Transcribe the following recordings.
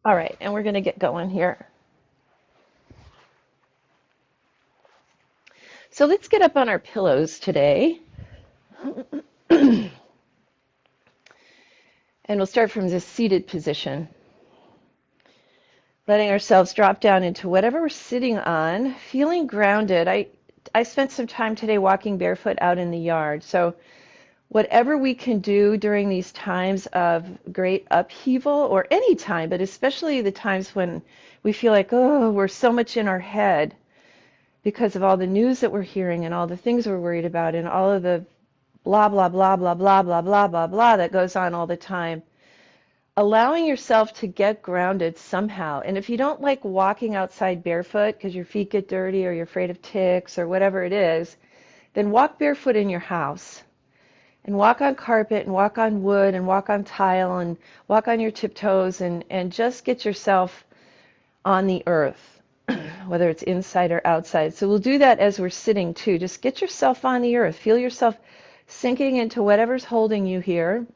All right, and we're going to get going here. So let's get up on our pillows today. And we'll start from this seated position. Letting ourselves drop down into whatever we're sitting on, feeling grounded. I spent some time today walking barefoot out in the yard. So whatever we can do during these times of great upheaval, or any time, but especially the times when we feel like, oh, we're so much in our head because of all the news that we're hearing and all the things we're worried about and all of the blah, blah, blah, blah, blah, blah, blah, blah, blah that goes on all the time. Allowing yourself to get grounded somehow. And if you don't like walking outside barefoot because your feet get dirty or you're afraid of ticks or whatever it is, then walk barefoot in your house. And walk on carpet and walk on wood and walk on tile and walk on your tiptoes and just get yourself on the earth, whether it's inside or outside. So we'll do that as we're sitting too. Just get yourself on the earth. Feel yourself sinking into whatever's holding you here.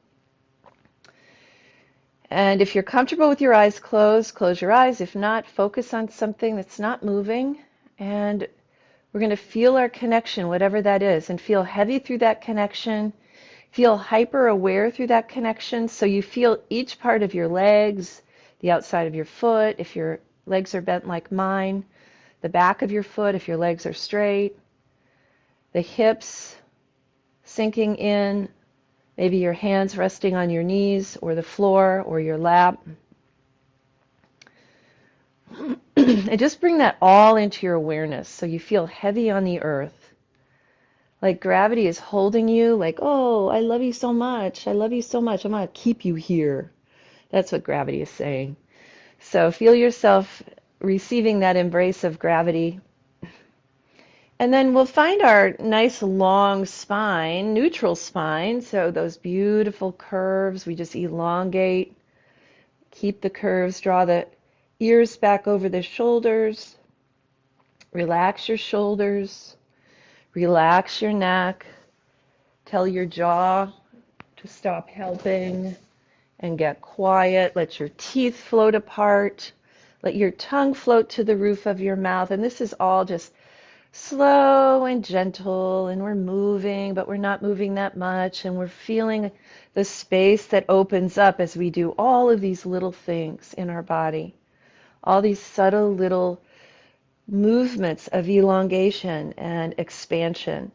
And if you're comfortable with your eyes closed, close your eyes. If not, focus on something that's not moving. And we're going to feel our connection, whatever that is, and feel heavy through that connection. Feel hyper aware through that connection. So you feel each part of your legs, the outside of your foot, if your legs are bent like mine, the back of your foot, if your legs are straight, the hips sinking in, maybe your hands resting on your knees or the floor or your lap. And just bring that all into your awareness so you feel heavy on the earth. Like gravity is holding you, like, oh, I love you so much. I love you so much. I'm going to keep you here. That's what gravity is saying. So feel yourself receiving that embrace of gravity. And then we'll find our nice long spine, neutral spine. So those beautiful curves, we just elongate. Keep the curves, draw the ears back over the shoulders. Relax your shoulders. Relax your neck. Tell your jaw to stop helping and get quiet. Let your teeth float apart. Let your tongue float to the roof of your mouth. And this is all just slow and gentle, and we're moving, but we're not moving that much, and we're feeling the space that opens up as we do all of these little things in our body, all these subtle little movements of elongation and expansion.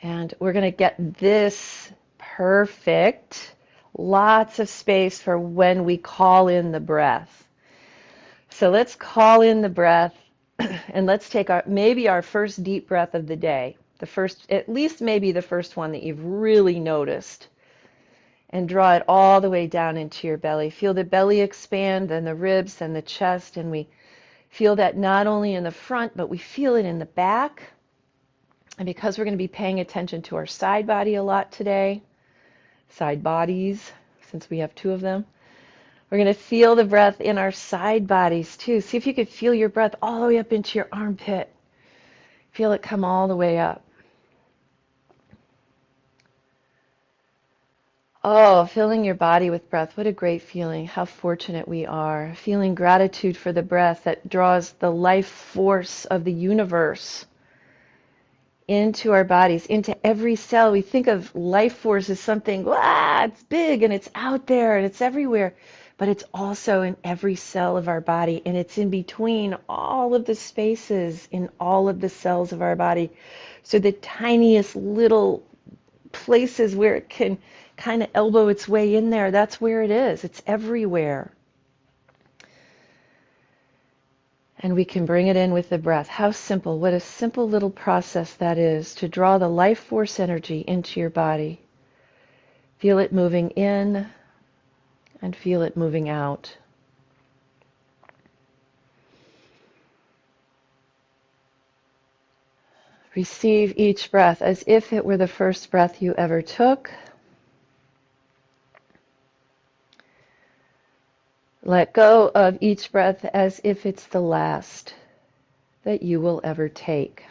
And we're going to get this perfect, lots of space for when we call in the breath. So let's call in the breath. And let's take maybe our first deep breath of the day, the first, at least maybe the first one that you've really noticed, and draw it all the way down into your belly. Feel the belly expand, then the ribs and the chest, and we feel that not only in the front, but we feel it in the back. And because we're going to be paying attention to our side body a lot today, side bodies, since we have two of them, we're going to feel the breath in our side bodies too. See if you could feel your breath all the way up into your armpit. Feel it come all the way up. Oh, filling your body with breath. What a great feeling. How fortunate we are. Feeling gratitude for the breath that draws the life force of the universe into our bodies, into every cell. We think of life force as something, it's big and it's out there and it's everywhere. But it's also in every cell of our body, and it's in between all of the spaces in all of the cells of our body. So the tiniest little places where it can kind of elbow its way in there, that's where it is. It's everywhere. And we can bring it in with the breath. How simple, what a simple little process that is to draw the life force energy into your body. Feel it moving in and feel it moving out. Receive each breath as if it were the first breath you ever took. Let go of each breath as if it's the last that you will ever take.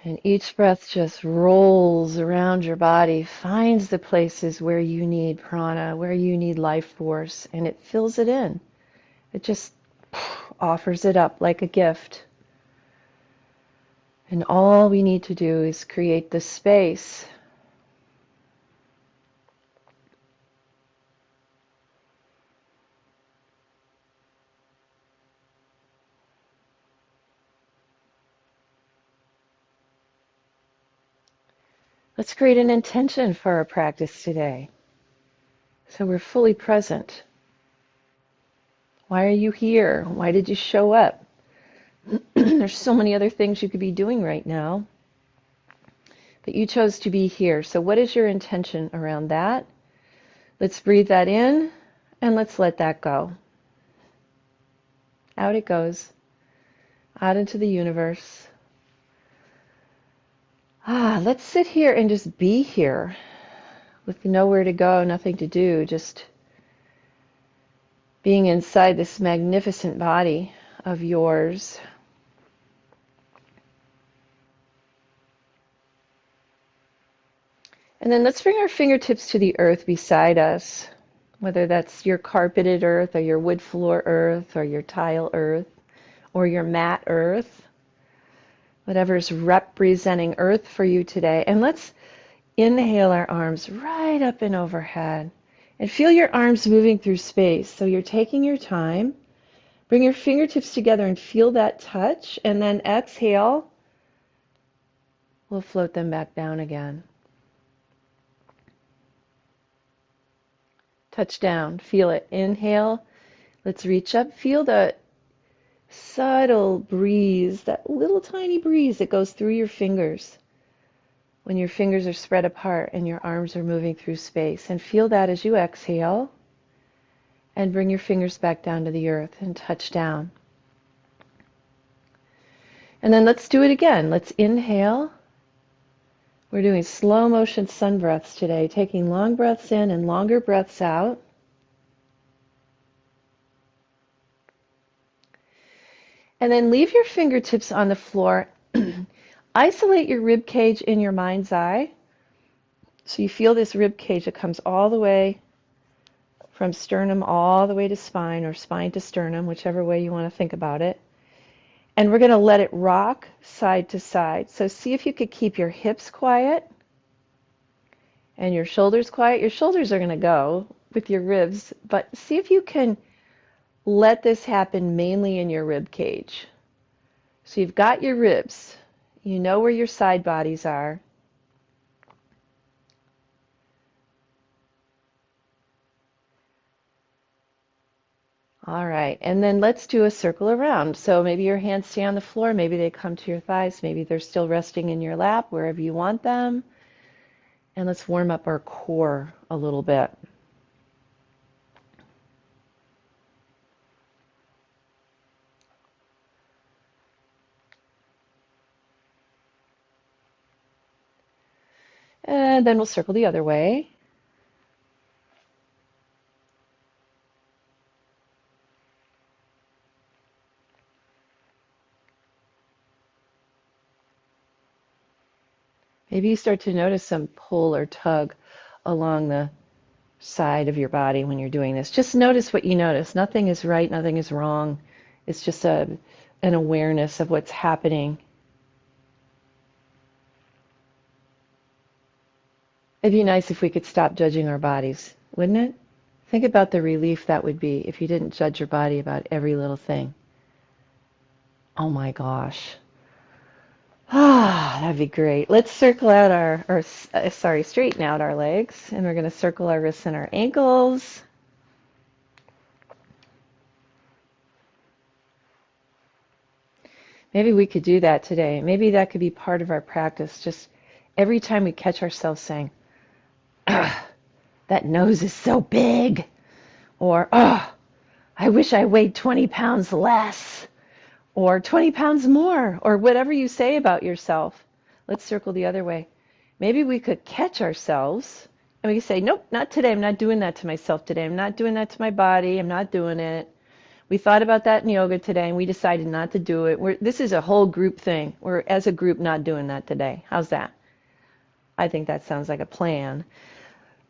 And each breath just rolls around your body, finds the places where you need prana, where you need life force, and it fills it in. It just offers it up like a gift. And all we need to do is create the space. Let's create an intention for our practice today. So we're fully present. Why are you here? Why did you show up? There's so many other things you could be doing right now, but you chose to be here. So what is your intention around that? Let's breathe that in and let's let that go. Out it goes, out into the universe. Let's sit here and just be here with nowhere to go, nothing to do, just being inside this magnificent body of yours. And then let's bring our fingertips to the earth beside us, whether that's your carpeted earth or your wood floor earth or your tile earth or your mat earth, whatever's representing earth for you today. And let's inhale our arms right up and overhead and feel your arms moving through space. So you're taking your time. Bring your fingertips together and feel that touch, and then exhale. We'll float them back down again. Touch down. Feel it. Inhale. Let's reach up. Feel the subtle breeze, that little tiny breeze that goes through your fingers when your fingers are spread apart and your arms are moving through space. And feel that as you exhale. And bring your fingers back down to the earth and touch down. And then let's do it again. Let's inhale. We're doing slow motion sun breaths today, taking long breaths in and longer breaths out. And then leave your fingertips on the floor. Isolate your rib cage in your mind's eye. So you feel this rib cage that comes all the way from sternum all the way to spine, or spine to sternum, whichever way you want to think about it. And we're going to let it rock side to side. So see if you could keep your hips quiet and your shoulders quiet. Your shoulders are going to go with your ribs, but see if you can let this happen mainly in your rib cage. So you've got your ribs. You know where your side bodies are. All right, and then let's do a circle around. So maybe your hands stay on the floor, maybe they come to your thighs, maybe they're still resting in your lap, wherever you want them. And let's warm up our core a little bit. And then we'll circle the other way. Maybe you start to notice some pull or tug along the side of your body when you're doing this. Just notice what you notice. Nothing is right, nothing is wrong. It's just an awareness of what's happening. It'd be nice if we could stop judging our bodies, wouldn't it? Think about the relief that would be if you didn't judge your body about every little thing. Oh my gosh. That'd be great. Let's circle out straighten out our legs, and we're going to circle our wrists and our ankles. Maybe we could do that today. Maybe that could be part of our practice. Just every time we catch ourselves saying, that nose is so big, or, I wish I weighed 20 pounds less, or 20 pounds more, or whatever you say about yourself. Let's circle the other way. Maybe we could catch ourselves and we could say, nope, not today. I'm not doing that to myself today. I'm not doing that to my body. I'm not doing it. We thought about that in yoga today, and we decided not to do it. This is a whole group thing. We're, as a group, not doing that today. How's that? I think that sounds like a plan.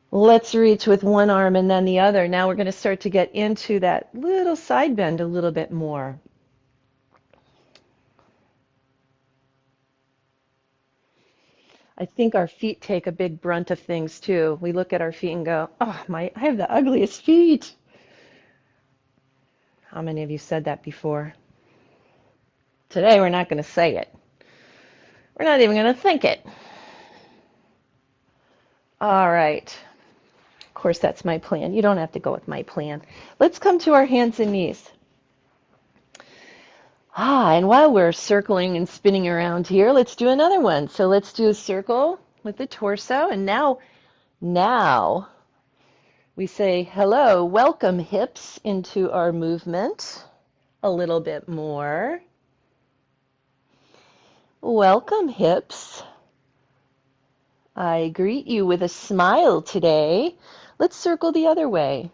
Let's reach with one arm and then the other. Now we're going to start to get into that little side bend a little bit more. I think our feet take a big brunt of things too. We look at our feet and go, "Oh, I have the ugliest feet." How many of you said that before? Today we're not going to say it. We're not even going to think it. All right. Of course, that's my plan. You don't have to go with my plan. Let's come to our hands and knees. And while we're circling and spinning around here, let's do another one. So let's do a circle with the torso. And now we say, hello, welcome hips into our movement. A little bit more. Welcome hips. I greet you with a smile today. Let's circle the other way.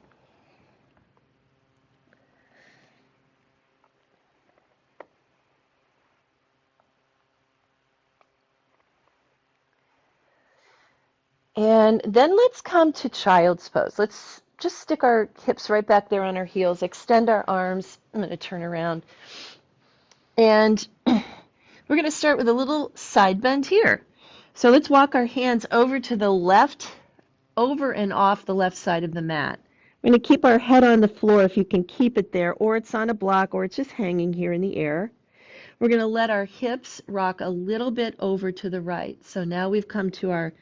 And then let's come to child's pose. Let's just stick our hips right back there on our heels, extend our arms. I'm going to turn around. And we're going to start with a little side bend here. So let's walk our hands over to the left, over and off the left side of the mat. We're going to keep our head on the floor if you can keep it there, or it's on a block, or it's just hanging here in the air. We're going to let our hips rock a little bit over to the right. So now we've come to our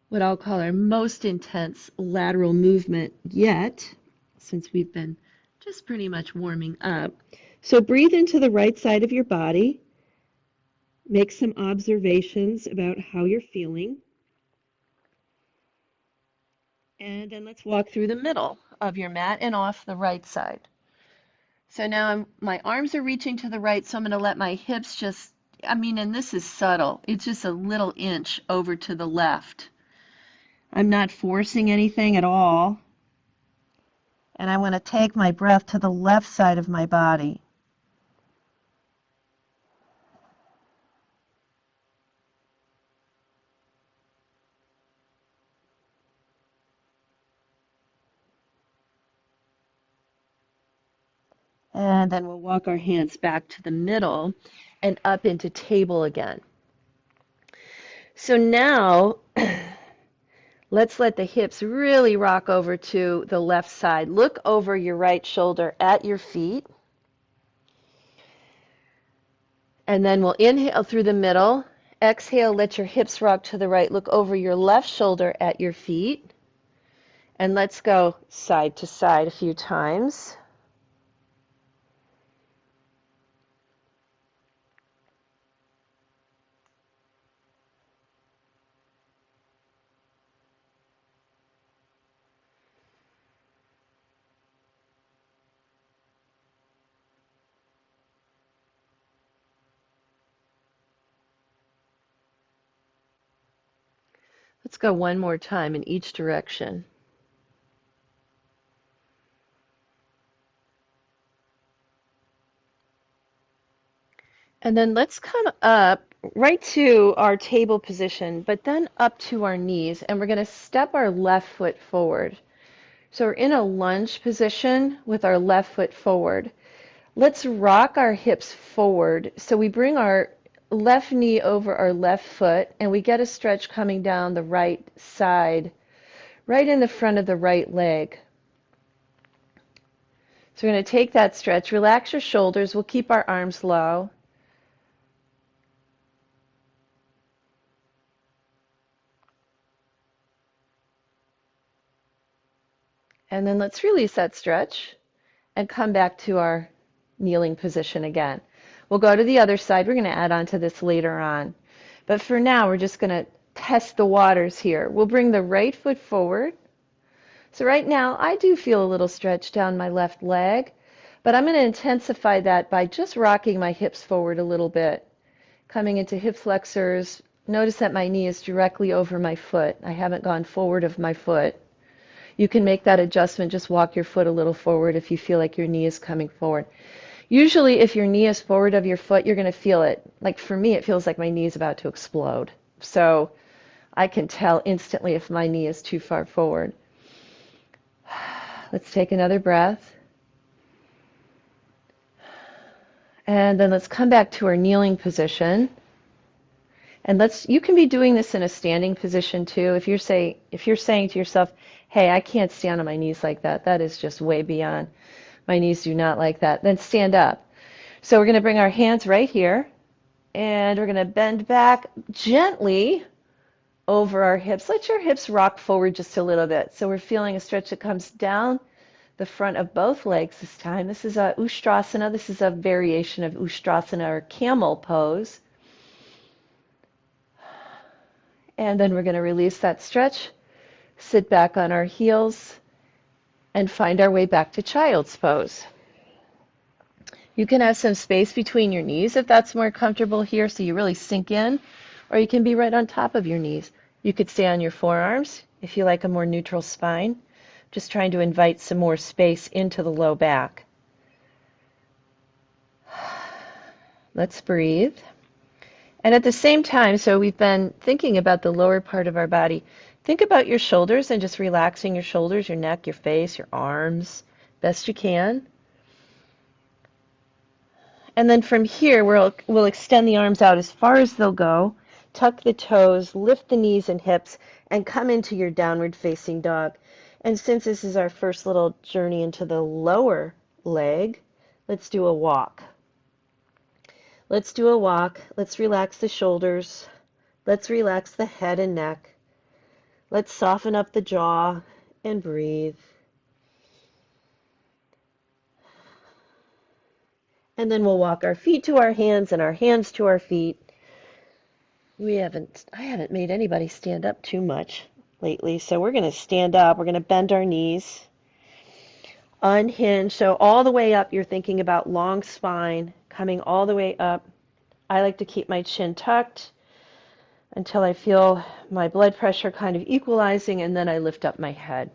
what I'll call our most intense lateral movement yet, since we've been just pretty much warming up. So breathe into the right side of your body. Make some observations about how you're feeling. And then let's walk through the middle of your mat and off the right side. So now my arms are reaching to the right, so I'm going to let my hips just, and this is subtle. It's just a little inch over to the left. I'm not forcing anything at all. And I want to take my breath to the left side of my body. And then we'll walk our hands back to the middle and up into table again. So now let's let the hips really rock over to the left side. Look over your right shoulder at your feet. And then we'll inhale through the middle. Exhale, let your hips rock to the right. Look over your left shoulder at your feet. And let's go side to side a few times. Let's go one more time in each direction. And then let's come up right to our table position, but then up to our knees, and we're going to step our left foot forward. So we're in a lunge position with our left foot forward. Let's rock our hips forward. So we bring our left knee over our left foot, and we get a stretch coming down the right side, right in the front of the right leg. So we're going to take that stretch, relax your shoulders, we'll keep our arms low. And then let's release that stretch and come back to our kneeling position again. We'll go to the other side. We're going to add on to this later on. But for now, we're just going to test the waters here. We'll bring the right foot forward. So right now, I do feel a little stretch down my left leg, but I'm going to intensify that by just rocking my hips forward a little bit. Coming into hip flexors. Notice that my knee is directly over my foot. I haven't gone forward of my foot. You can make that adjustment. Just walk your foot a little forward if you feel like your knee is coming forward. Usually, if your knee is forward of your foot, you're going to feel it. Like for me, it feels like my knee is about to explode. So I can tell instantly if my knee is too far forward. Let's take another breath. And then let's come back to our kneeling position. And you can be doing this in a standing position too. If you're saying to yourself, "Hey, I can't stand on my knees like that. That is just way beyond. My knees do not like that." Then stand up. So we're going to bring our hands right here, and we're going to bend back gently over our hips. Let your hips rock forward just a little bit. So we're feeling a stretch that comes down the front of both legs this time. This is a Ustrasana. This is a variation of Ustrasana or camel pose. And then we're going to release that stretch, sit back on our heels, and find our way back to child's pose. You can have some space between your knees if that's more comfortable here, so you really sink in, or you can be right on top of your knees. You could stay on your forearms if you like a more neutral spine. Just trying to invite some more space into the low back. Let's breathe. And at the same time, so we've been thinking about the lower part of our body. Think about your shoulders and just relaxing your shoulders, your neck, your face, your arms, best you can. And then from here, we'll extend the arms out as far as they'll go, tuck the toes, lift the knees and hips, and come into your downward facing dog. And since this is our first little journey into the lower leg, let's do a walk. Let's do a walk. Let's relax the shoulders. Let's relax the head and neck. Let's soften up the jaw and breathe. And then we'll walk our feet to our hands and our hands to our feet. I haven't made anybody stand up too much lately, so we're going to stand up. We're going to bend our knees, unhinge. So all the way up, you're thinking about long spine, coming all the way up. I like to keep my chin tucked until I feel my blood pressure kind of equalizing, and then I lift up my head.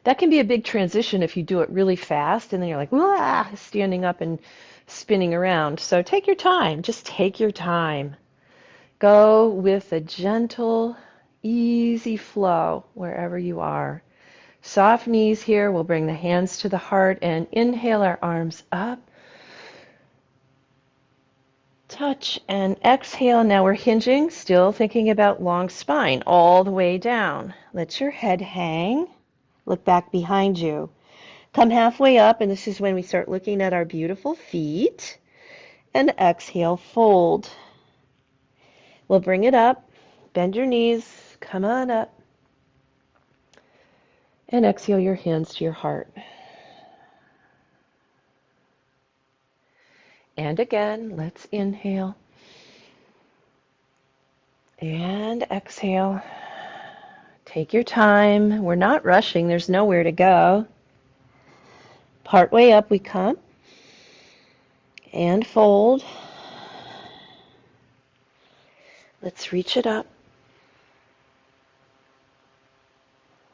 That can be a big transition if you do it really fast, and then you're like, wah, standing up and spinning around. So take your time. Just take your time. Go with a gentle, easy flow wherever you are. Soft knees here. We'll bring the hands to the heart and inhale our arms up. Touch and exhale. Now we're hinging, still thinking about long spine all the way down. Let your head hang. Look back behind you. Come halfway up, and this is when we start looking at our beautiful feet. And exhale, fold. We'll bring it up. Bend your knees. Come on up. And exhale your hands to your heart. And again, let's inhale. And exhale. Take your time. We're not rushing. There's nowhere to go. Part way up we come. And fold. Let's reach it up.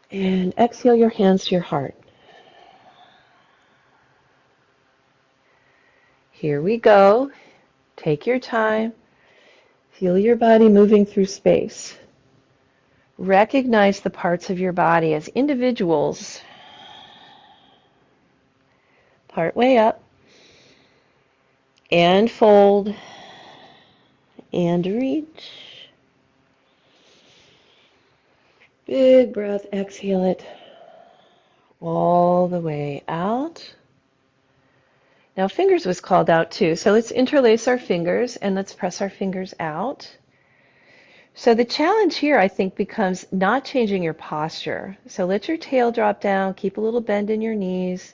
And exhale your hands to your heart. Here we go. Take your time. Feel your body moving through space. Recognize the parts of your body as individuals. Part way up. And fold. And reach. Big breath, exhale it all the way out. Now fingers was called out too, so let's interlace our fingers and let's press our fingers out. So the challenge here, I think, becomes not changing your posture. So let your tail drop down, keep a little bend in your knees.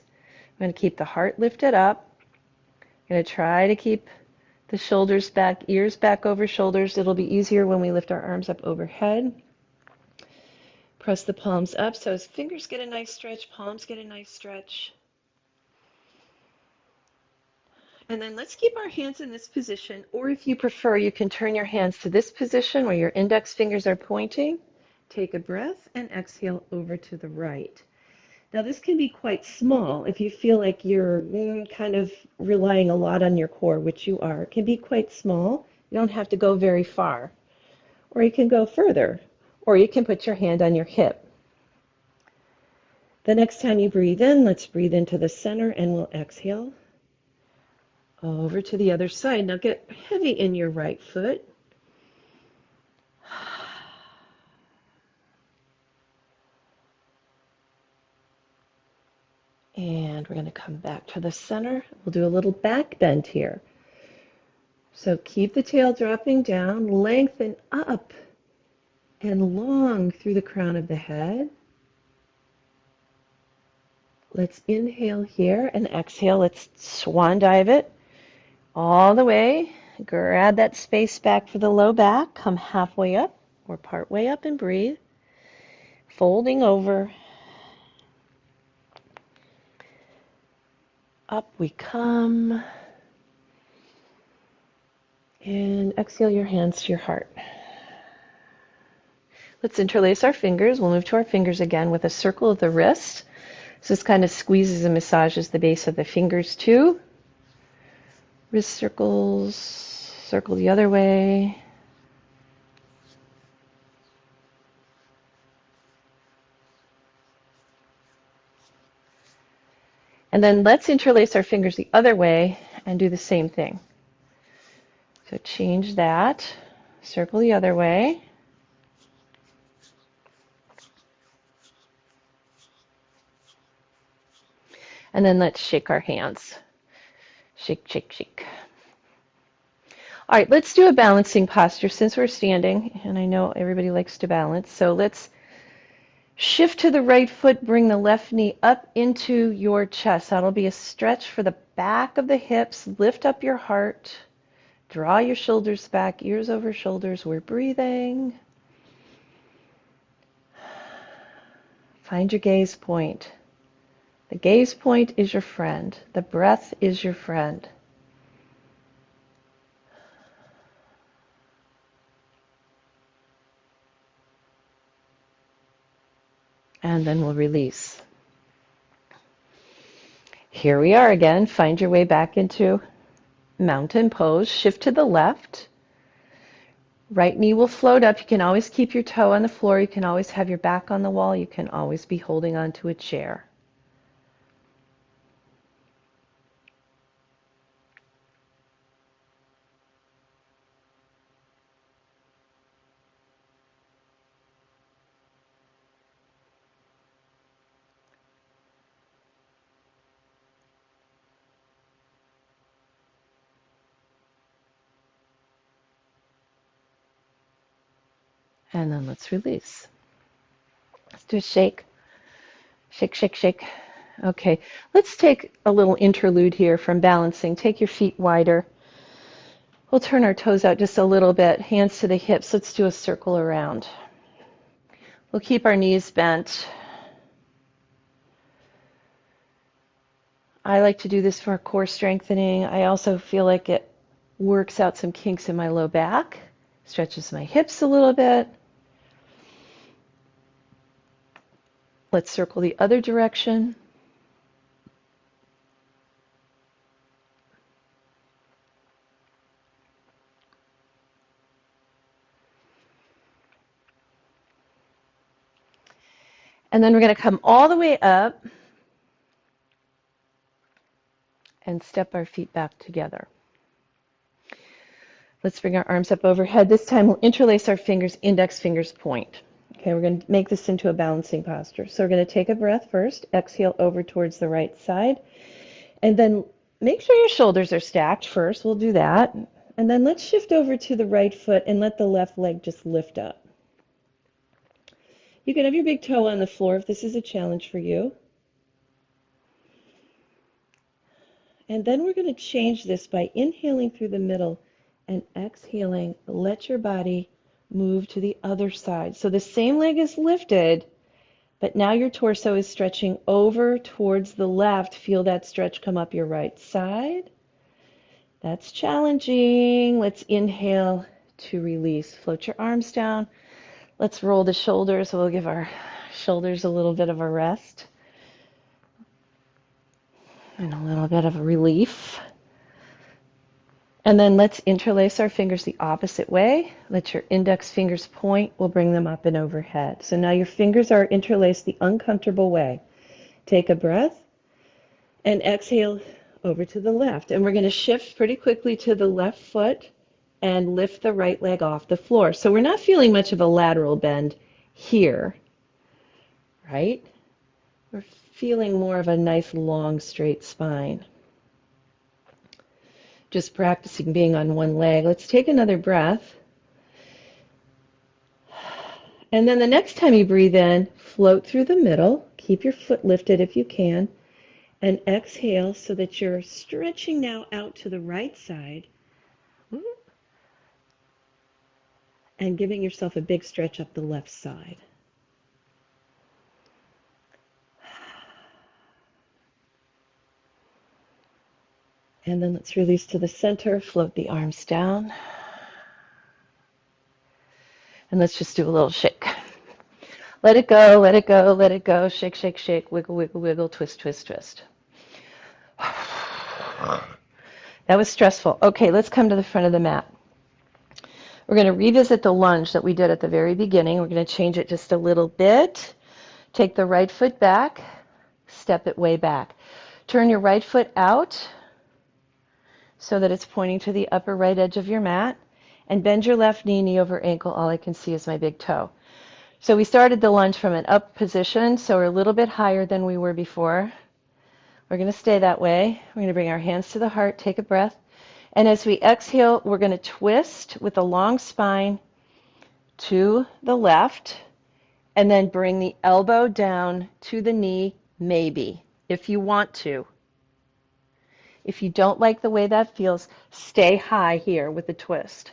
I'm going to keep the heart lifted up. I'm going to try to keep the shoulders back, ears back over shoulders. It'll be easier when we lift our arms up overhead. Press the palms up so as fingers get a nice stretch, palms get a nice stretch. And then let's keep our hands in this position, or if you prefer, you can turn your hands to this position where your index fingers are pointing, Take a breath and exhale over to the right. Now, this can be quite small if you feel like you're kind of relying a lot on your core, which you are. It can be quite small. You don't have to go very far. Or you can go further. Or you can put your hand on your hip. The next time you breathe in, let's breathe into the center and we'll exhale over to the other side. Now get heavy in your right foot. And we're going to come back to the center. We'll do a little back bend here. So keep the tail dropping down, lengthen up and long through the crown of the head. Let's inhale here and exhale. Let's swan dive it all the way. Grab that space back for the low back. Come halfway up or part way up and breathe. Folding over. Up we come. And exhale your hands to your heart. Let's interlace our fingers. We'll move to our fingers again with a circle of the wrist. So this kind of squeezes and massages the base of the fingers too. Wrist circles, circle the other way. And then let's interlace our fingers the other way and do the same thing. So change that, circle the other way. And then let's shake our hands. Shake, shake, shake. All right, let's do a balancing posture since we're standing, and I know everybody likes to balance. So let's shift to the right foot, bring the left knee up into your chest. That'll be a stretch for the back of the hips. Lift up your heart. Draw your shoulders back, ears over shoulders. We're breathing. Find your gaze point. The gaze point is your friend. The breath is your friend. And then we'll release. Here we are again. Find your way back into mountain pose. Shift to the left. Right knee will float up. You can always keep your toe on the floor. You can always have your back on the wall. You can always be holding onto a chair. And then let's release. Let's do a shake. Shake, shake, shake. Okay, let's take a little interlude here from balancing. Take your feet wider. We'll turn our toes out just a little bit, hands to the hips. Let's do a circle around. We'll keep our knees bent. I like to do this for core strengthening. I also feel like it works out some kinks in my low back, stretches my hips a little bit. Let's circle the other direction. And then we're going to come all the way up and step our feet back together. Let's bring our arms up overhead. This time we'll interlace our fingers, index fingers point. Okay, we're going to make this into a balancing posture. So we're going to take a breath first, exhale over towards the right side, and then make sure your shoulders are stacked first. We'll do that. And then let's shift over to the right foot and let the left leg just lift up. You can have your big toe on the floor if this is a challenge for you. And then we're going to change this by inhaling through the middle and exhaling. Let your body move to the other side. So the same leg is lifted, but now your torso is stretching over towards the left. Feel that stretch come up your right side. That's challenging. Let's inhale to release. Float your arms down. Let's roll the shoulders. We'll give our shoulders a little bit of a rest and a little bit of a relief. And then let's interlace our fingers the opposite way. Let your index fingers point. We'll bring them up and overhead. So now your fingers are interlaced the uncomfortable way. Take a breath and exhale over to the left. And we're going to shift pretty quickly to the left foot and lift the right leg off the floor. So we're not feeling much of a lateral bend here, right? We're feeling more of a nice long straight spine. Just practicing being on one leg. Let's take another breath. And then the next time you breathe in, float through the middle. Keep your foot lifted if you can. And exhale so that you're stretching now out to the right side. And giving yourself a big stretch up the left side. And then let's release to the center, float the arms down. And let's just do a little shake. Let it go, let it go, let it go. Shake, shake, shake, wiggle, wiggle, wiggle, twist, twist, twist. That was stressful. Okay, let's come to the front of the mat. We're going to revisit the lunge that we did at the very beginning. We're going to change it just a little bit. Take the right foot back, step it way back. Turn your right foot out so that it's pointing to the upper right edge of your mat, and bend your left knee, knee over ankle. All I can see is my big toe. So we started the lunge from an up position, so we're a little bit higher than we were before. We're going to stay that way. We're going to bring our hands to the heart, take a breath, and as we exhale, we're going to twist with a long spine to the left, and then bring the elbow down to the knee, maybe, if you want to. If you don't like the way that feels, stay high here with the twist.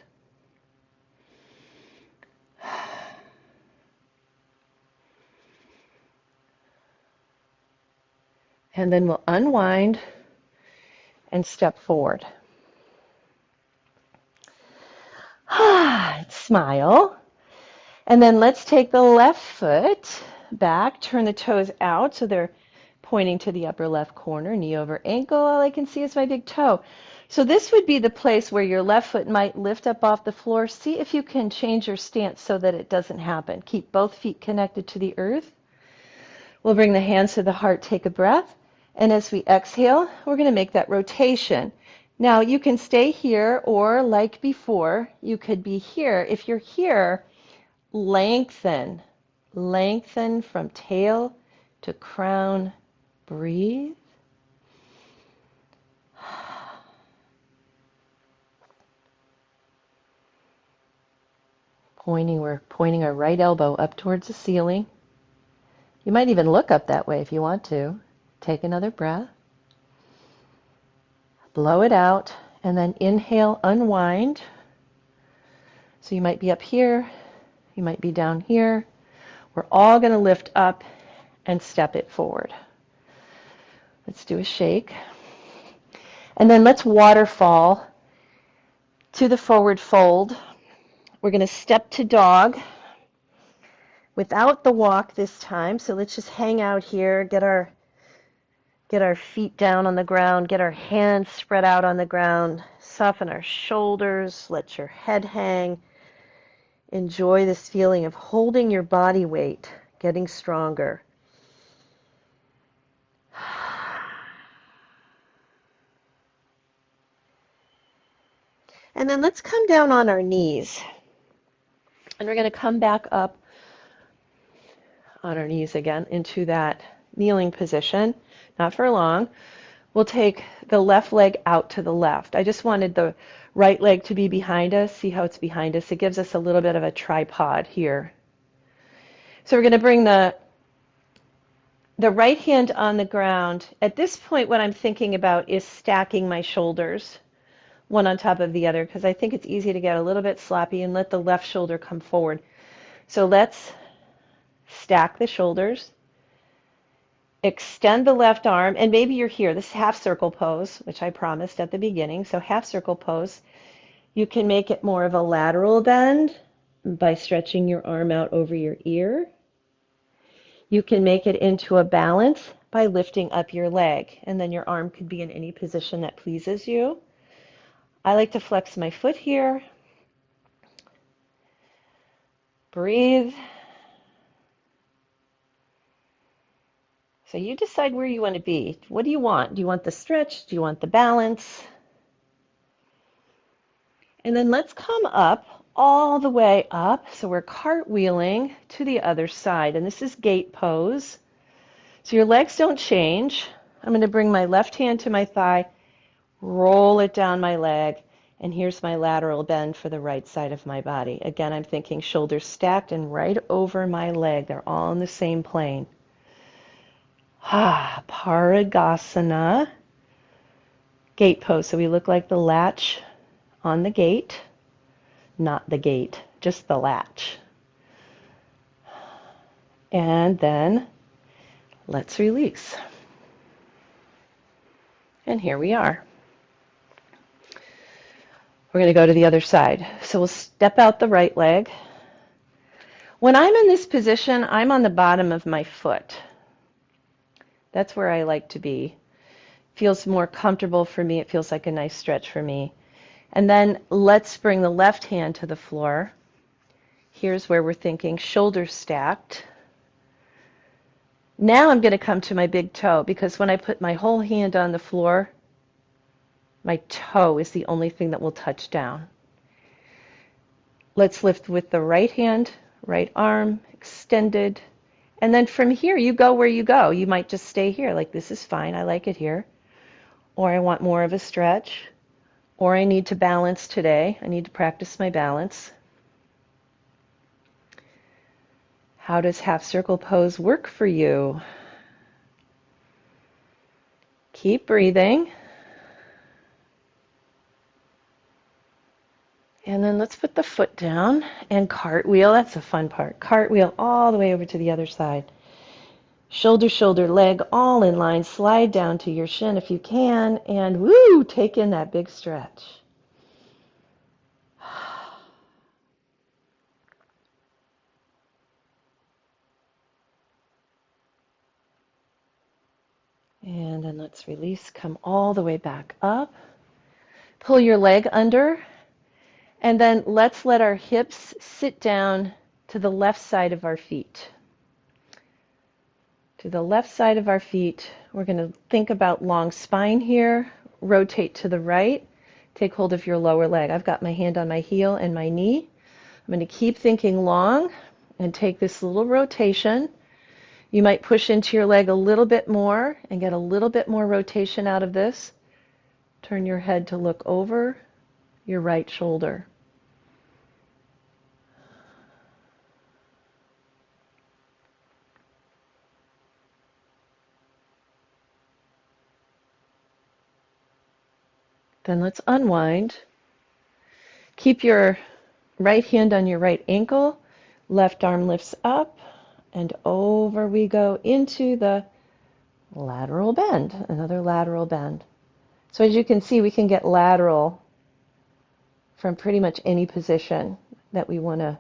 And then we'll unwind and step forward. Smile. And then let's take the left foot back, turn the toes out so they're pointing to the upper left corner, knee over ankle. All I can see is my big toe. So this would be the place where your left foot might lift up off the floor. See if you can change your stance so that it doesn't happen. Keep both feet connected to the earth. We'll bring the hands to the heart, take a breath. And as we exhale, we're going to make that rotation. Now you can stay here, or like before, you could be here. If you're here, lengthen. Lengthen from tail to crown. Breathe. We're pointing our right elbow up towards the ceiling. You might even look up that way if you want to. Take another breath. Blow it out, and then inhale, unwind. So you might be up here, you might be down here. We're all going to lift up and step it forward. Let's do a shake. And then let's waterfall to the forward fold. We're going to step to dog without the walk this time. So let's just hang out here, get our feet down on the ground, get our hands spread out on the ground, soften our shoulders, let your head hang. Enjoy this feeling of holding your body weight, getting stronger. And then let's come down on our knees. And we're going to come back up on our knees again into that kneeling position. Not for long. We'll take the left leg out to the left. I just wanted the right leg to be behind us. See how it's behind us? It gives us a little bit of a tripod here. So we're going to bring the right hand on the ground. At this point, what I'm thinking about is stacking my shoulders one on top of the other, because I think it's easy to get a little bit sloppy and let the left shoulder come forward. So let's stack the shoulders. Extend the left arm, and maybe you're here. This half circle pose, which I promised at the beginning. So half circle pose, you can make it more of a lateral bend, by stretching your arm out over your ear. You can make it into a balance by lifting up your leg, and then your arm could be in any position that pleases you. I like to flex my foot here. Breathe. So you decide where you want to be. What do you want? Do you want the stretch? Do you want the balance? And then let's come up all the way up. So we're cartwheeling to the other side. And this is gate pose. So your legs don't change. I'm going to bring my left hand to my thigh, roll it down my leg, and here's my lateral bend for the right side of my body. Again, I'm thinking shoulders stacked and right over my leg. They're all in the same plane. Parigasana. Gate pose. So we look like the latch on the gate. Not the gate, just the latch. And then let's release. And here we are. We're going to go to the other side. So we'll step out the right leg. When I'm in this position, I'm on the bottom of my foot. That's where I like to be. Feels more comfortable for me. It feels like a nice stretch for me. And then let's bring the left hand to the floor. Here's where we're thinking shoulders stacked. Now I'm going to come to my big toe because when I put my whole hand on the floor, my toe is the only thing that will touch down. Let's lift with the right hand, right arm, extended. And then from here, you go where you go. You might just stay here, like this is fine, I like it here. Or I want more of a stretch. Or I need to balance today. I need to practice my balance. How does half circle pose work for you? Keep breathing. And then let's put the foot down and cartwheel. That's the fun part. Cartwheel all the way over to the other side. Shoulder, shoulder, leg all in line. Slide down to your shin if you can. And woo, take in that big stretch. And then let's release. Come all the way back up. Pull your leg under. And then let's let our hips sit down to the left side of our feet. To the left side of our feet, we're going to think about long spine here. Rotate to the right. Take hold of your lower leg. I've got my hand on my heel and my knee. I'm going to keep thinking long and take this little rotation. You might push into your leg a little bit more and get a little bit more rotation out of this. Turn your head to look over your right shoulder. Then let's unwind. Keep your right hand on your right ankle. Left arm lifts up and over we go into the lateral bend, another lateral bend. So as you can see, we can get lateral from pretty much any position that we want to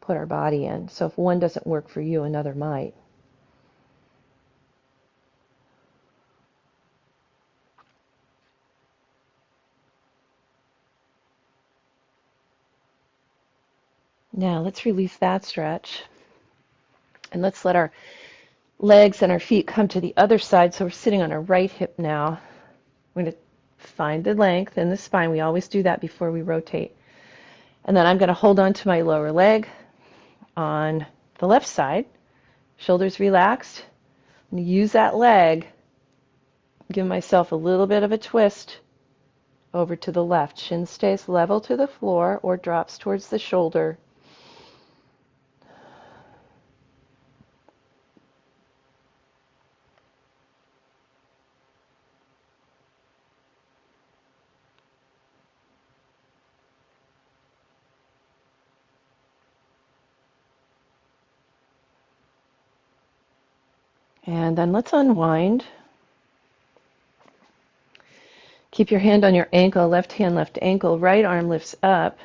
put our body in. So if one doesn't work for you, another might. Now let's release that stretch. And let's let our legs and our feet come to the other side. So we're sitting on our right hip now. We're going to find the length in the spine. We always do that before we rotate. And then I'm going to hold on to my lower leg on the left side. Shoulders relaxed. I'm going to use that leg. Give myself a little bit of a twist over to the left. Shin stays level to the floor or drops towards the shoulder. And then let's unwind. Keep your hand on your ankle, left hand, left ankle, right arm lifts up.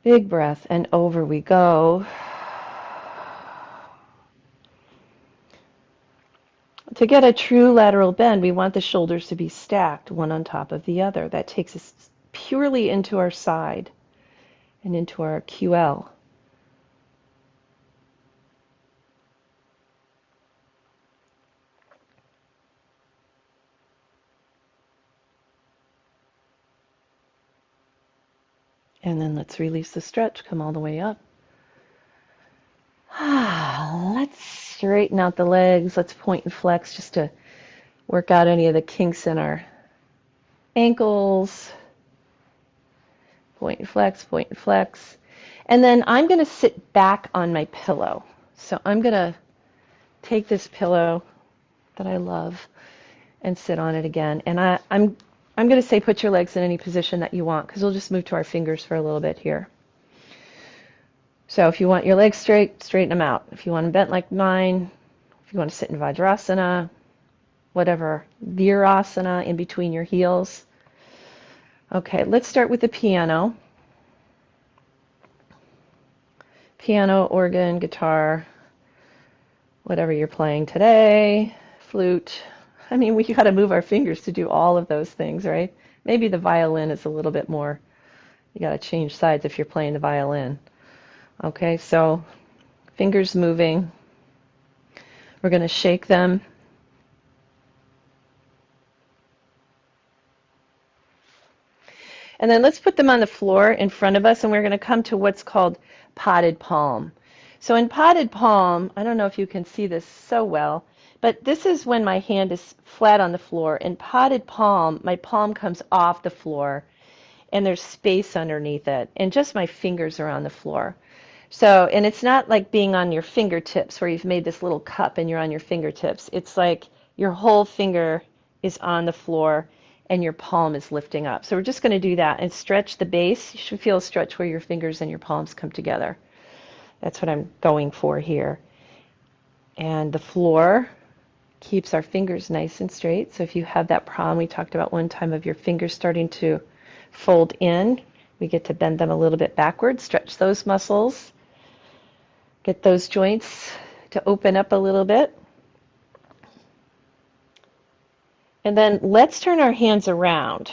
Big breath, and over we go. To get a true lateral bend, we want the shoulders to be stacked, one on top of the other. That takes us purely into our side and into our QL. And then let's release the stretch, come all the way up. Let's straighten out the legs. Let's point and flex just to work out any of the kinks in our ankles. Point and flex, point and flex. And then I'm going to sit back on my pillow. So I'm going to take this pillow that I love and sit on it again. And I'm going to say put your legs in any position that you want because we'll just move to our fingers for a little bit here. So if you want your legs straight, straighten them out. If you want them bent like mine, if you want to sit in Vajrasana, whatever, Virasana in between your heels. Okay, let's start with the piano. Piano, organ, guitar, whatever you're playing today, flute. I mean, we got to move our fingers to do all of those things, right? Maybe the violin is a little bit more, you got to change sides if you're playing the violin. Okay, so fingers moving. We're going to shake them. And then let's put them on the floor in front of us, and we're going to come to what's called potted palm. So in potted palm, I don't know if you can see this so well, but this is when my hand is flat on the floor. In potted palm, my palm comes off the floor, and there's space underneath it, and just my fingers are on the floor. So, and it's not like being on your fingertips where you've made this little cup and you're on your fingertips. It's like your whole finger is on the floor and your palm is lifting up. So we're just going to do that and stretch the base. You should feel a stretch where your fingers and your palms come together. That's what I'm going for here. And the floor keeps our fingers nice and straight. So if you have that problem we talked about one time of your fingers starting to fold in, we get to bend them a little bit backwards, stretch those muscles, get those joints to open up a little bit. And then let's turn our hands around.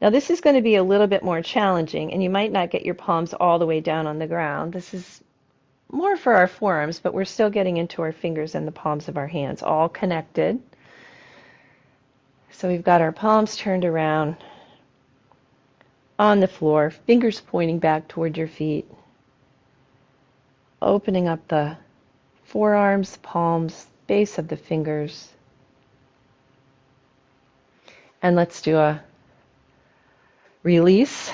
Now this is going to be a little bit more challenging, and you might not get your palms all the way down on the ground. This is more for our forearms, but we're still getting into our fingers and the palms of our hands, all connected. So we've got our palms turned around on the floor, fingers pointing back toward your feet, opening up the forearms, palms, base of the fingers. And let's do a release.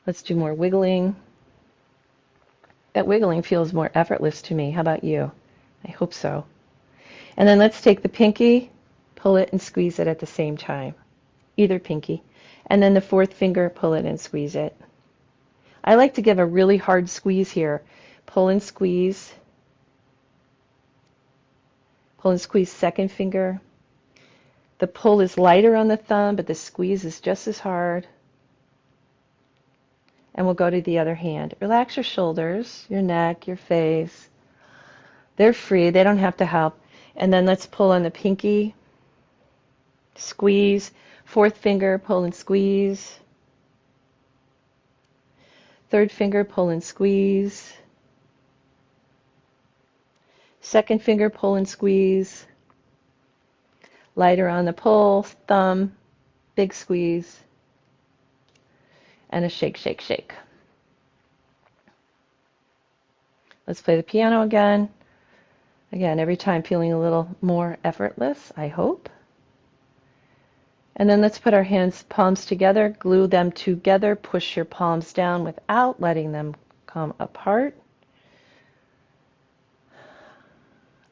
Let's do more wiggling. That wiggling feels more effortless to me. How about you? I hope so. And then let's take the pinky, pull it and squeeze it at the same time. Either pinky. And then the fourth finger, pull it and squeeze it. I like to give a really hard squeeze here. Pull and squeeze. Pull and squeeze second finger. The pull is lighter on the thumb, but the squeeze is just as hard. And we'll go to the other hand. Relax your shoulders, your neck, your face. They're free. They don't have to help. And then let's pull on the pinky. Squeeze. Fourth finger, pull and squeeze. Third finger, pull and squeeze. Second finger, pull and squeeze. Lighter on the pull, thumb, big squeeze. And a shake, shake, shake. Let's play the piano again. Again, every time feeling a little more effortless, I hope. And then let's put our hands, palms together, glue them together, push your palms down without letting them come apart.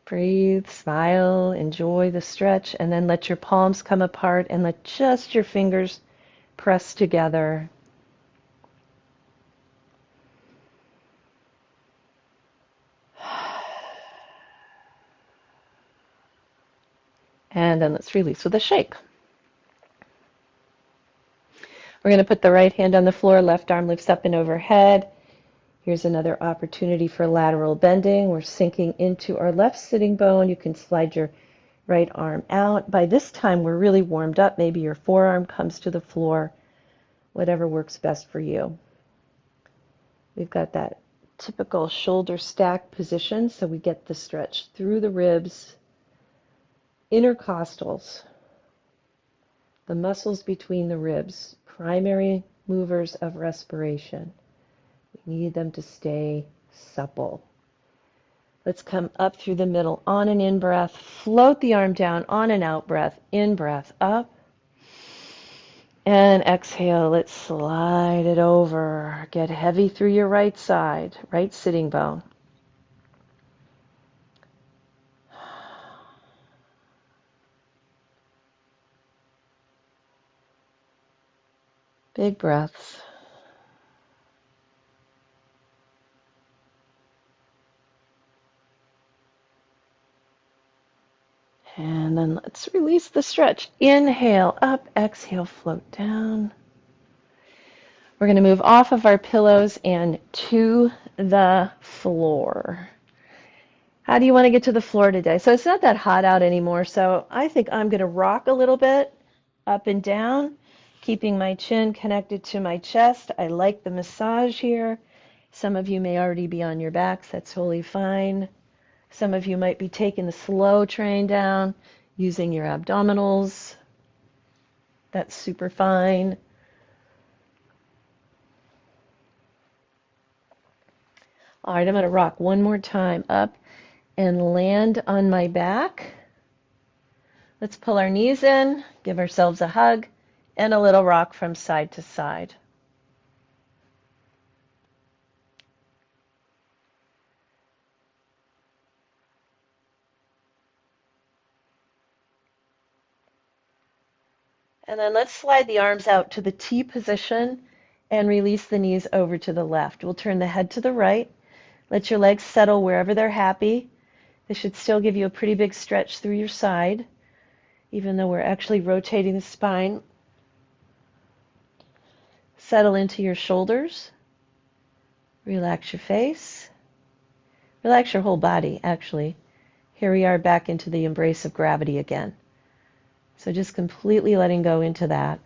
Breathe, smile, enjoy the stretch, and then let your palms come apart and let just your fingers press together. And then let's release with a shake. We're going to put the right hand on the floor, left arm lifts up and overhead. Here's another opportunity for lateral bending. We're sinking into our left sitting bone. You can slide your right arm out. By this time, we're really warmed up. Maybe your forearm comes to the floor, whatever works best for you. We've got that typical shoulder stack position, so we get the stretch through the ribs, intercostals, the muscles between the ribs, primary movers of respiration. We need them to stay supple. Let's come up through the middle. On an in breath, float the arm down. On an out breath, in breath, up. And exhale, let's slide it over. Get heavy through your right side, right sitting bone. Big breaths. And then let's release the stretch. Inhale, up, exhale, float down. We're going to move off of our pillows and to the floor. How do you want to get to the floor today? So it's not that hot out anymore, so I think I'm going to rock a little bit up and down, keeping my chin connected to my chest. I like the massage here. Some of you may already be on your backs. That's totally fine. Some of you might be taking the slow train down, using your abdominals. That's super fine. All right, I'm going to rock one more time up and land on my back. Let's pull our knees in, give ourselves a hug, and a little rock from side to side. And then let's slide the arms out to the T position and release the knees over to the left. We'll turn the head to the right. Let your legs settle wherever they're happy. This should still give you a pretty big stretch through your side, even though we're actually rotating the spine. Settle into your shoulders. Relax your face. Relax your whole body, actually. Here we are back into the embrace of gravity again. So just completely letting go into that.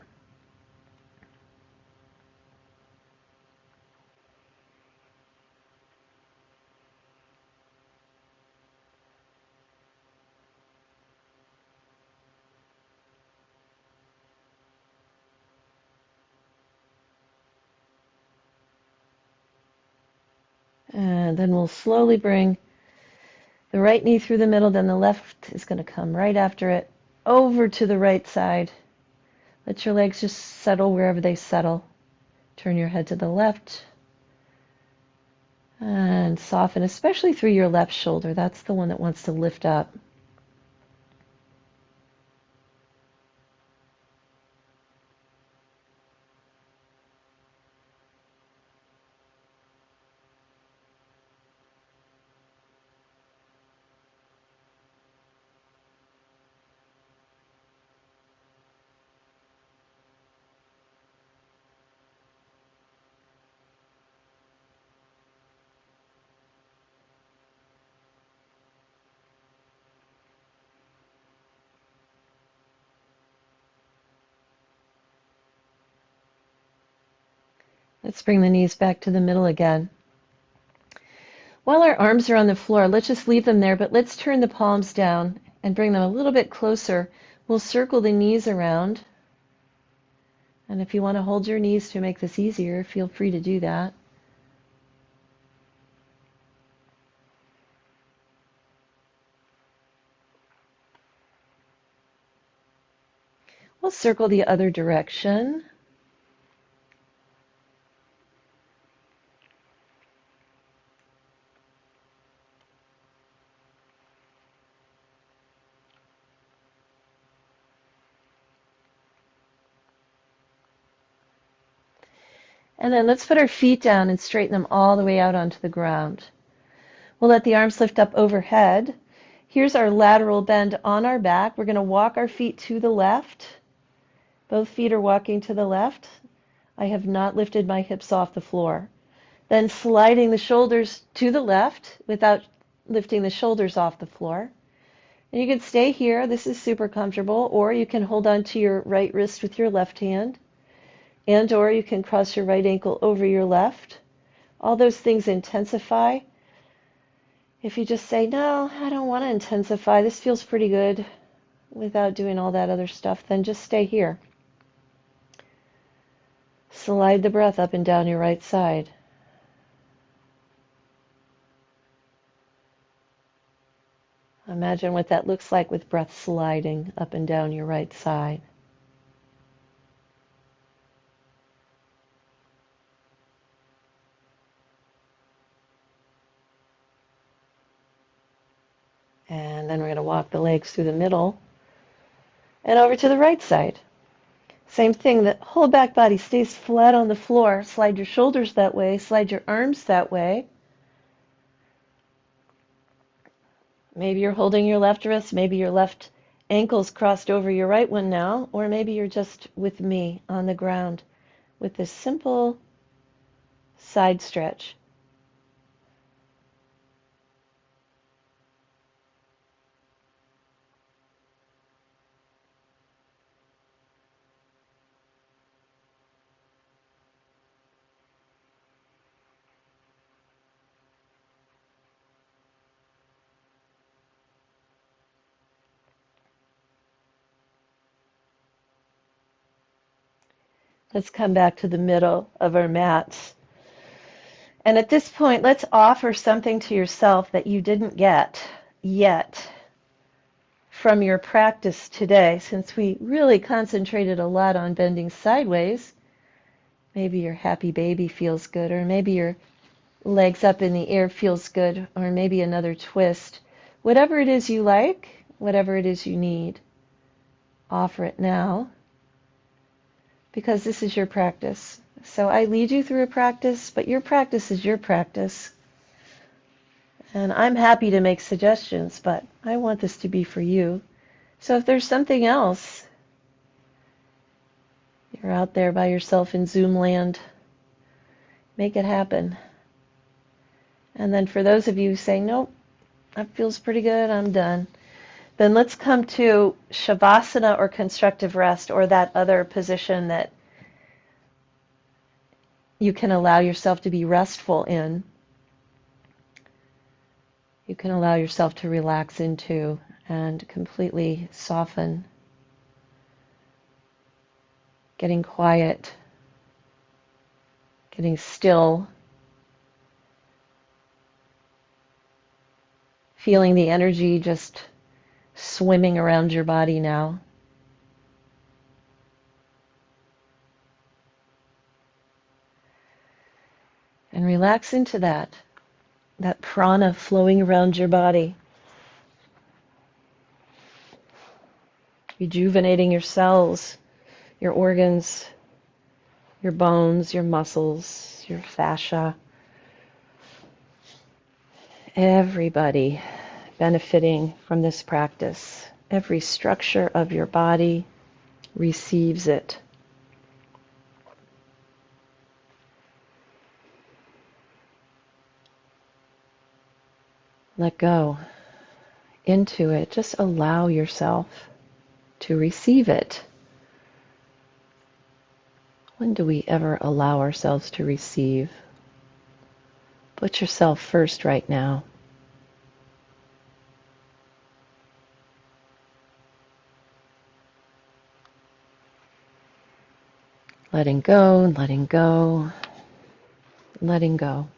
And then we'll slowly bring the right knee through the middle, then the left is going to come right after it, over to the right side. Let your legs just settle wherever they settle. Turn your head to the left and soften, especially through your left shoulder. That's the one that wants to lift up. Let's bring the knees back to the middle again. While our arms are on the floor, let's just leave them there, but let's turn the palms down and bring them a little bit closer. We'll circle the knees around. And if you want to hold your knees to make this easier, feel free to do that. We'll circle the other direction. And then let's put our feet down and straighten them all the way out onto the ground. We'll let the arms lift up overhead. Here's our lateral bend on our back. We're going to walk our feet to the left. Both feet are walking to the left. I have not lifted my hips off the floor. Then sliding the shoulders to the left without lifting the shoulders off the floor. And you can stay here. This is super comfortable. Or you can hold on to your right wrist with your left hand. And or you can cross your right ankle over your left. All those things intensify. If you just say, no, I don't want to intensify, this feels pretty good without doing all that other stuff, then just stay here. Slide the breath up and down your right side. Imagine what that looks like with breath sliding up and down your right side. And then we're going to walk the legs through the middle and over to the right side. Same thing, the whole back body stays flat on the floor. Slide your shoulders that way, slide your arms that way. Maybe you're holding your left wrist, maybe your left ankle's crossed over your right one now, or maybe you're just with me on the ground with this simple side stretch. Let's come back to the middle of our mats. And at this point, let's offer something to yourself that you didn't get yet from your practice today, since we really concentrated a lot on bending sideways. Maybe your happy baby feels good, or maybe your legs up in the air feels good, or maybe another twist. Whatever it is you like, whatever it is you need, offer it now, because this is your practice. So I lead you through a practice, but your practice is your practice. And I'm happy to make suggestions, but I want this to be for you. So if there's something else, you're out there by yourself in Zoom land, make it happen. And then for those of you who say, nope, that feels pretty good, I'm done, then let's come to Shavasana or constructive rest, or that other position that you can allow yourself to be restful in. You can allow yourself to relax into and completely soften, getting quiet, getting still, feeling the energy just swimming around your body now. And relax into that prana flowing around your body, rejuvenating your cells, your organs, your bones, your muscles, your fascia. Everybody benefiting from this practice. Every structure of your body receives it. Let go into it. Just allow yourself to receive it. When do we ever allow ourselves to receive? Put yourself first right now. Letting go, letting go, letting go.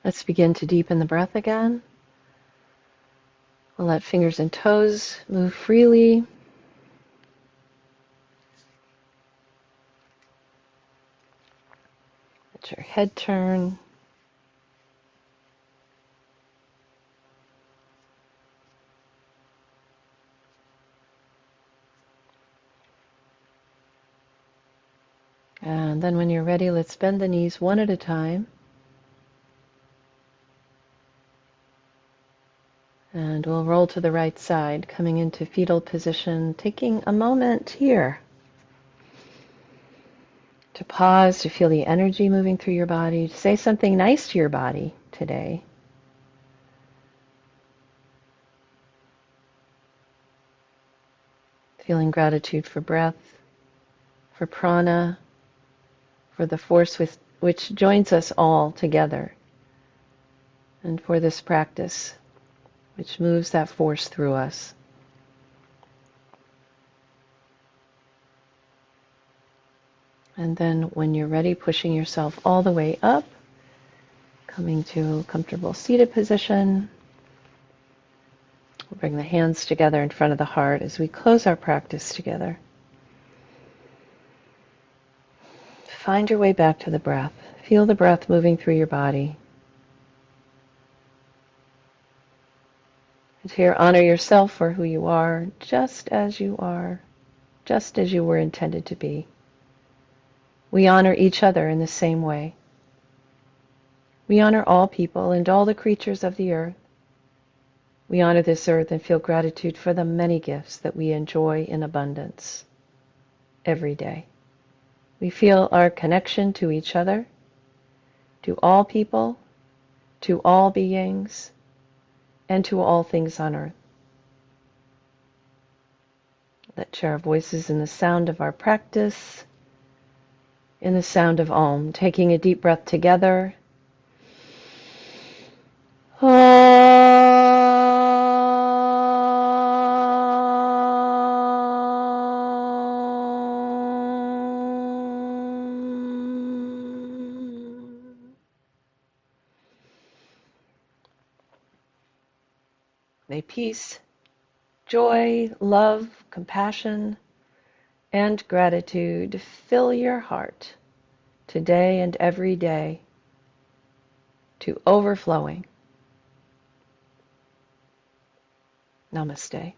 Let's begin to deepen the breath again. We'll let fingers and toes move freely. Let your head turn. And then when you're ready, let's bend the knees one at a time. And we'll roll to the right side, coming into fetal position, taking a moment here to pause, to feel the energy moving through your body, to say something nice to your body today. Feeling gratitude for breath, for prana, for the force which joins us all together, and for this practice which moves that force through us. And then when you're ready, pushing yourself all the way up, coming to a comfortable seated position. We'll bring the hands together in front of the heart as we close our practice together. Find your way back to the breath. Feel the breath moving through your body. And here, honor yourself for who you are, just as you are, just as you were intended to be. We honor each other in the same way. We honor all people and all the creatures of the earth. We honor this earth and feel gratitude for the many gifts that we enjoy in abundance every day. We feel our connection to each other, to all people, to all beings, and to all things on earth. Let's share our voices in the sound of our practice, in the sound of Om. Taking a deep breath together. May peace, joy, love, compassion, and gratitude fill your heart today and every day to overflowing. Namaste.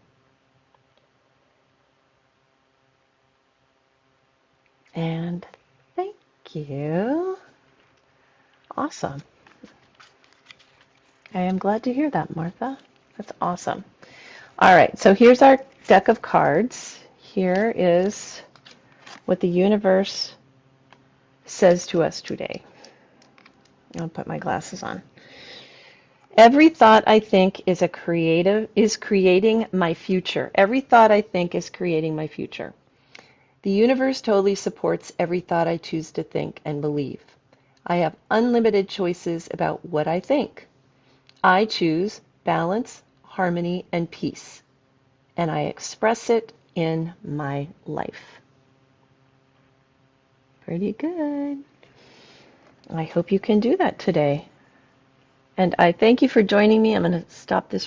And thank you. Awesome. I am glad to hear that, Martha. That's awesome. All right, so here's our deck of cards. Here is what the universe says to us today. I'll put my glasses on. Every thought I think is creating my future. Every thought I think is creating my future. The universe totally supports every thought I choose to think and believe. I have unlimited choices about what I think. I choose balance, harmony, and peace, and I express it in my life. Pretty good. I hope you can do that today. And I thank you for joining me. I'm going to stop this recording.